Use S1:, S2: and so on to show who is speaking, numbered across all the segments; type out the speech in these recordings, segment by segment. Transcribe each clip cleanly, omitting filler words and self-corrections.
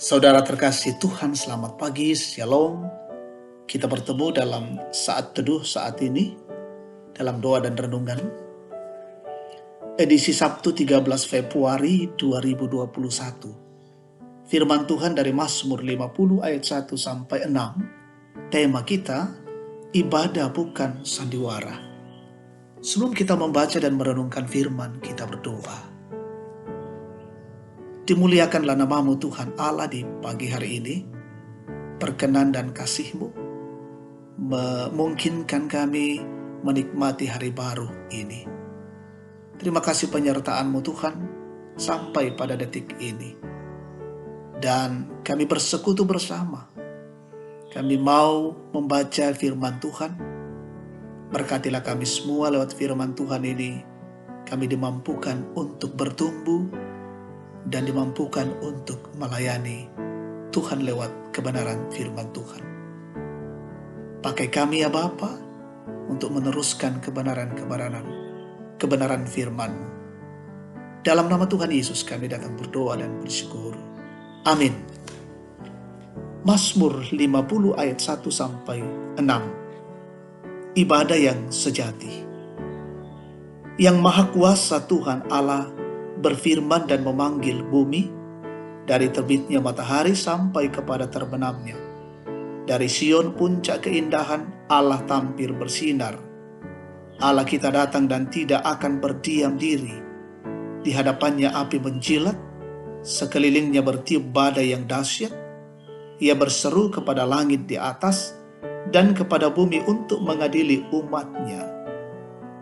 S1: Saudara terkasih Tuhan, selamat pagi, Shalom. Kita bertemu dalam saat teduh saat ini, dalam doa dan renungan. Edisi Sabtu 13 Februari 2021. Firman Tuhan dari Mazmur 50 ayat 1 sampai 6. Tema kita, ibadah bukan sandiwara. Sebelum kita membaca dan merenungkan firman, kita berdoa. Dimuliakanlah namamu Tuhan Allah di pagi hari ini. Perkenan dan kasih-Mu memungkinkan kami menikmati hari baru ini. Terima kasih penyertaan-Mu Tuhan sampai pada detik ini. Dan kami bersekutu bersama. Kami mau membaca firman Tuhan. Berkatilah kami semua lewat firman Tuhan ini. Kami dimampukan untuk bertumbuh dan dimampukan untuk melayani Tuhan lewat kebenaran firman Tuhan. Pakai kami ya Bapa untuk meneruskan kebenaran firman-Mu. Dalam nama Tuhan Yesus kami datang berdoa dan bersyukur. Amin. Mazmur 50 ayat 1 sampai 6. Ibadah yang sejati. Yang Maha Kuasa Tuhan Allah berfirman dan memanggil bumi, dari terbitnya matahari sampai kepada terbenamnya. Dari Sion puncak keindahan Allah tampil bersinar. Allah kita datang dan tidak akan berdiam diri. Di hadapannya api menjilat, sekelilingnya bertiup badai yang dahsyat. Ia berseru kepada langit di atas dan kepada bumi untuk mengadili umatnya.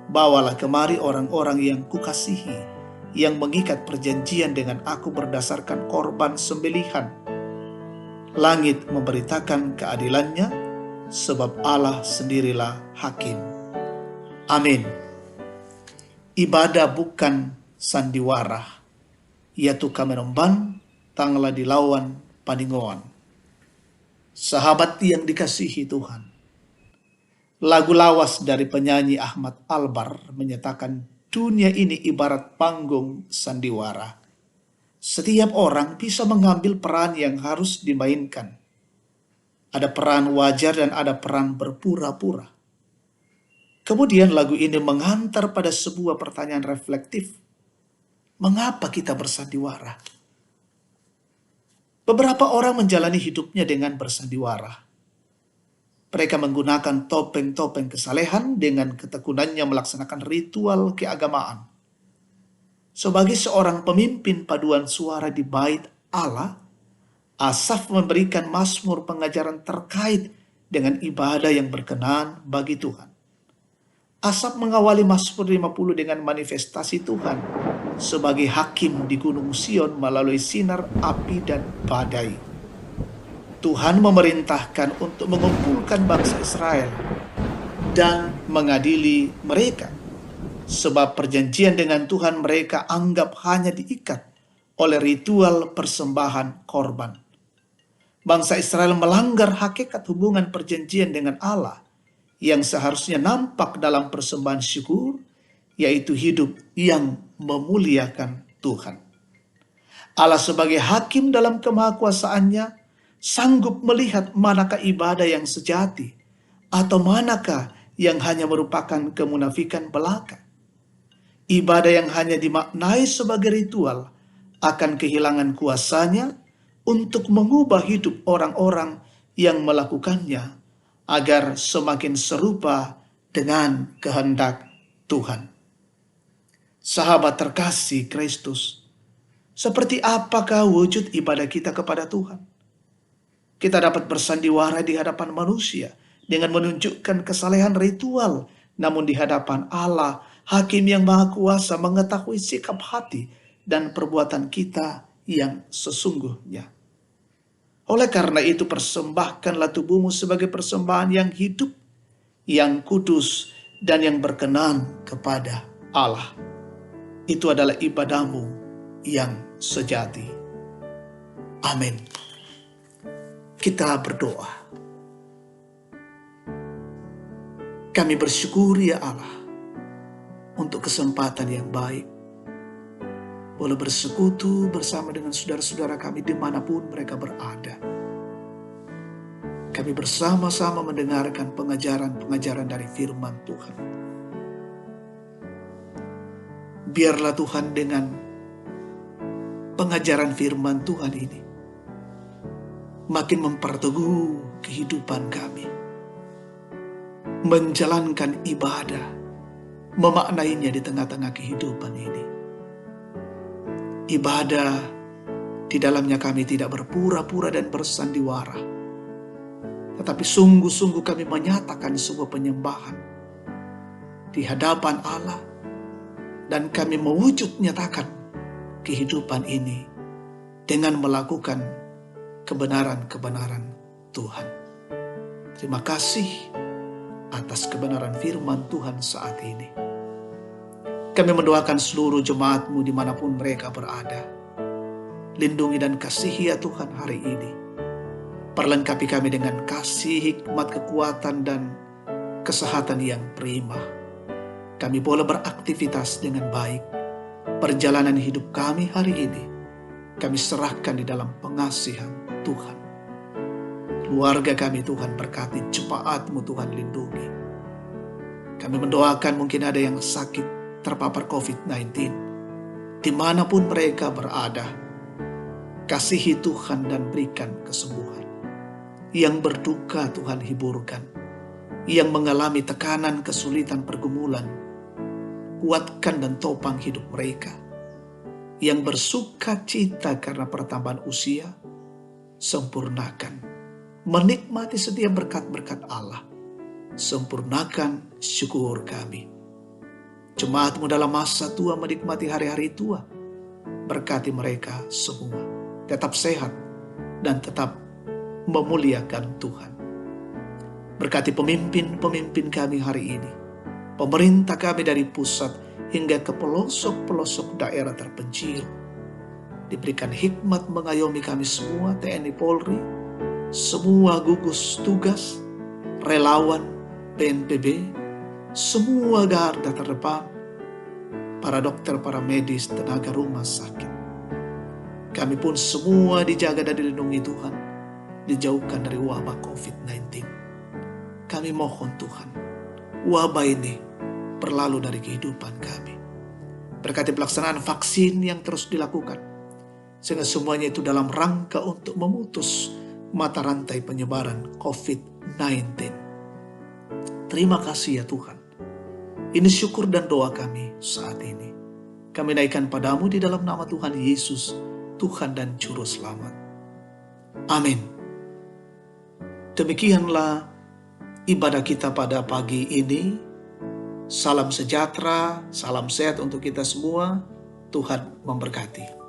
S1: Bawalah kemari orang-orang yang kukasihi, yang mengikat perjanjian dengan aku berdasarkan korban sembelihan. Langit memberitakan keadilannya, sebab Allah sendirilah hakim. Amin. Ibadah bukan sandiwara, yaitu kamenemban tangla dilawan paningoan. Sahabat yang dikasihi Tuhan, lagu lawas dari penyanyi Ahmad Albar menyatakan dunia ini ibarat panggung sandiwara. Setiap orang bisa mengambil peran yang harus dimainkan. Ada peran wajar dan ada peran berpura-pura. Kemudian lagu ini mengantar pada sebuah pertanyaan reflektif. Mengapa kita bersandiwara? Beberapa orang menjalani hidupnya dengan bersandiwara. Mereka menggunakan topeng-topeng kesalehan dengan ketekunannya melaksanakan ritual keagamaan. Sebagai seorang pemimpin paduan suara di bait Allah, Asaf memberikan mazmur pengajaran terkait dengan ibadah yang berkenan bagi Tuhan. Asaf mengawali mazmur 50 dengan manifestasi Tuhan sebagai hakim di Gunung Sion melalui sinar api dan badai. Tuhan memerintahkan untuk mengumpulkan bangsa Israel dan mengadili mereka. Sebab perjanjian dengan Tuhan mereka anggap hanya diikat oleh ritual persembahan korban. Bangsa Israel melanggar hakikat hubungan perjanjian dengan Allah yang seharusnya nampak dalam persembahan syukur, yaitu hidup yang memuliakan Tuhan. Allah sebagai hakim dalam kemahakuasaannya sanggup melihat manakah ibadah yang sejati atau manakah yang hanya merupakan kemunafikan belaka. Ibadah yang hanya dimaknai sebagai ritual akan kehilangan kuasanya untuk mengubah hidup orang-orang yang melakukannya agar semakin serupa dengan kehendak Tuhan. Sahabat terkasih Kristus, seperti apakah wujud ibadah kita kepada Tuhan? Kita dapat bersandiwara di hadapan manusia dengan menunjukkan kesalehan ritual. Namun di hadapan Allah, Hakim yang Maha Kuasa mengetahui sikap hati dan perbuatan kita yang sesungguhnya. Oleh karena itu persembahkanlah tubuhmu sebagai persembahan yang hidup, yang kudus, dan yang berkenan kepada Allah. Itu adalah ibadahmu yang sejati. Amin. Kita berdoa. Kami bersyukur ya Allah untuk kesempatan yang baik boleh bersekutu bersama dengan saudara-saudara kami dimanapun mereka berada. Kami bersama-sama mendengarkan pengajaran-pengajaran dari firman Tuhan. Biarlah Tuhan dengan pengajaran firman Tuhan ini makin memperteguh kehidupan kami. Menjalankan ibadah, memaknainya di tengah-tengah kehidupan ini. Ibadah di dalamnya kami tidak berpura-pura dan bersandiwara, tetapi sungguh-sungguh kami menyatakan sebuah penyembahan di hadapan Allah, dan kami mewujud nyatakan kehidupan ini dengan melakukan kebenaran-kebenaran Tuhan. Terima kasih atas kebenaran firman Tuhan saat ini. Kami mendoakan seluruh jemaat-Mu dimanapun mereka berada. Lindungi dan kasihi ya Tuhan hari ini. Perlengkapi kami dengan kasih, hikmat, kekuatan, dan kesehatan yang prima. Kami boleh beraktivitas dengan baik. Perjalanan hidup kami hari ini, kami serahkan di dalam pengasihan Tuhan. Keluarga kami Tuhan berkati, jemaat-Mu Tuhan lindungi. Kami mendoakan mungkin ada yang sakit, terpapar COVID-19, dimanapun mereka berada, kasihi Tuhan dan berikan kesembuhan. Yang berduka Tuhan hiburkan, yang mengalami tekanan, kesulitan, pergumulan, kuatkan dan topang hidup mereka. Yang bersuka cita karena pertambahan usia, sempurnakan. Menikmati setiap berkat-berkat Allah, sempurnakan syukur kami. Jemaat-Mu dalam masa tua menikmati hari-hari tua. Berkati mereka semua. Tetap sehat dan tetap memuliakan Tuhan. Berkati pemimpin-pemimpin kami hari ini. Pemerintah kami dari pusat hingga ke pelosok-pelosok daerah terpencil. Diberikan hikmat mengayomi kami semua, TNI Polri, semua gugus tugas, relawan, BNPB, semua garda terdepan, para dokter, para medis, tenaga rumah sakit. Kami pun semua dijaga dan dilindungi Tuhan, dijauhkan dari wabah COVID-19. Kami mohon Tuhan, wabah ini berlalu dari kehidupan kami. Berkati pelaksanaan vaksin yang terus dilakukan, sehingga semuanya itu dalam rangka untuk memutus mata rantai penyebaran COVID-19. Terima kasih ya Tuhan. Ini syukur dan doa kami saat ini. Kami naikkan padamu di dalam nama Tuhan Yesus, Tuhan dan Juru Selamat. Amin. Demikianlah ibadah kita pada pagi ini. Salam sejahtera, salam sehat untuk kita semua. Tuhan memberkati.